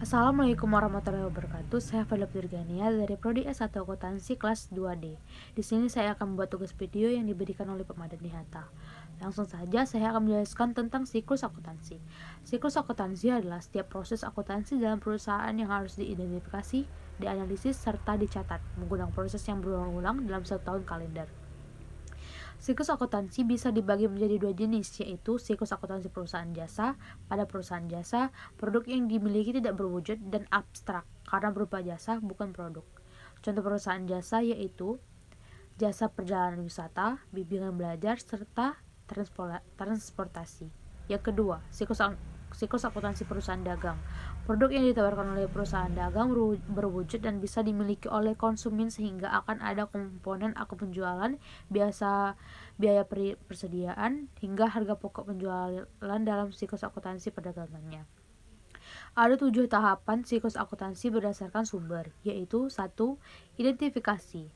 Assalamualaikum warahmatullahi wabarakatuh. Saya Fadla Dirgania dari Prodi S1 Akuntansi kelas 2D. Di sini saya akan membuat tugas video yang diberikan oleh Pak Madani Hatta. Langsung saja saya akan menjelaskan tentang siklus akuntansi. Siklus akuntansi adalah setiap proses akuntansi dalam perusahaan yang harus diidentifikasi, dianalisis, serta dicatat menggunakan proses yang berulang-ulang dalam satu tahun kalender. Siklus akuntansi bisa dibagi menjadi dua jenis, yaitu siklus akuntansi perusahaan jasa. Pada perusahaan jasa, produk yang dimiliki tidak berwujud dan abstrak karena berupa jasa, bukan produk. Contoh perusahaan jasa yaitu jasa perjalanan wisata, bimbingan belajar, serta transportasi. Yang kedua, siklus akuntansi perusahaan dagang. Produk yang ditawarkan oleh perusahaan dagang berwujud dan bisa dimiliki oleh konsumen sehingga akan ada komponen akun penjualan, biaya persediaan, hingga harga pokok penjualan dalam siklus akuntansi perdagangannya. Ada 7 tahapan siklus akuntansi berdasarkan sumber, yaitu 1. Identifikasi.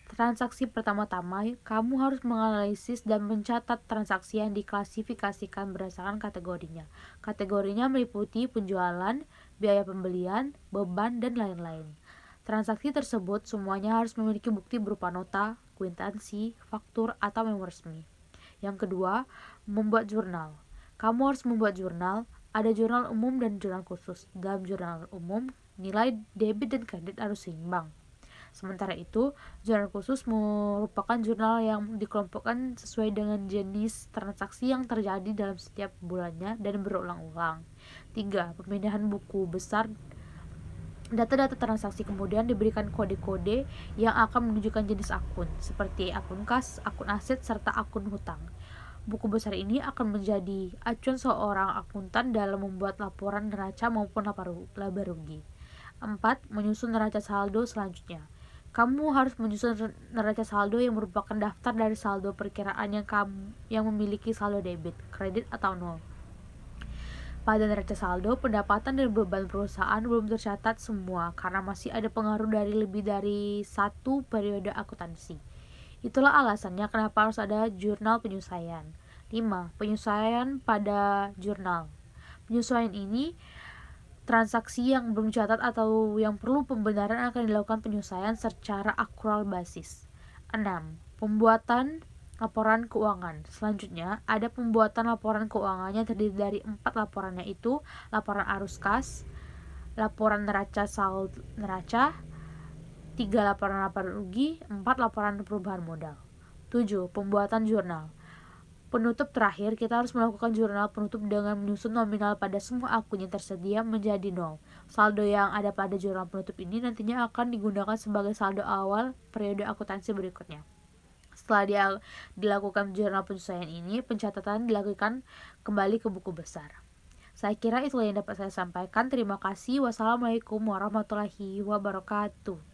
Transaksi pertama-tama, kamu harus menganalisis dan mencatat transaksi yang diklasifikasikan berdasarkan kategorinya. Kategorinya meliputi penjualan, biaya pembelian, beban, dan lain-lain. Transaksi tersebut semuanya harus memiliki bukti berupa nota, kwitansi, faktur, atau memo resmi. Yang kedua, membuat jurnal. Kamu harus membuat jurnal. Ada jurnal umum dan jurnal khusus. Dalam jurnal umum, nilai debit dan kredit harus seimbang. Sementara itu, jurnal khusus merupakan jurnal yang dikelompokkan sesuai dengan jenis transaksi yang terjadi dalam setiap bulannya dan berulang-ulang. 3. Pemindahan buku besar. Data-data transaksi kemudian diberikan kode-kode yang akan menunjukkan jenis akun, seperti akun kas, akun aset, serta akun hutang. Buku besar ini akan menjadi acuan seorang akuntan dalam membuat laporan neraca maupun laba rugi. 4. Menyusun neraca saldo selanjutnya. Kamu harus menyusun neraca saldo yang merupakan daftar dari saldo perkiraan yang memiliki saldo debit, kredit, atau nol. Pada neraca saldo, pendapatan dan beban perusahaan belum tercatat semua karena masih ada pengaruh dari lebih dari satu periode akuntansi. Itulah alasannya kenapa harus ada jurnal penyesuaian. 5. Penyesuaian pada jurnal. Penyesuaian ini transaksi yang belum dicatat atau yang perlu pembenaran akan dilakukan penyesuaian secara akrual basis. 6. Pembuatan laporan keuangan. Selanjutnya, ada pembuatan laporan keuangannya terdiri dari 4 laporan, yaitu laporan arus kas, laporan neraca neraca, 3 laporan laba rugi, 4 laporan perubahan modal. 7. Pembuatan jurnal. Penutup terakhir, kita harus melakukan jurnal penutup dengan menyusun nominal pada semua akun yang tersedia menjadi 0. Saldo yang ada pada jurnal penutup ini nantinya akan digunakan sebagai saldo awal periode akuntansi berikutnya. Setelah dilakukan jurnal penyesuaian ini, pencatatan dilakukan kembali ke buku besar. Saya kira itulah yang dapat saya sampaikan. Terima kasih. Wassalamualaikum warahmatullahi wabarakatuh.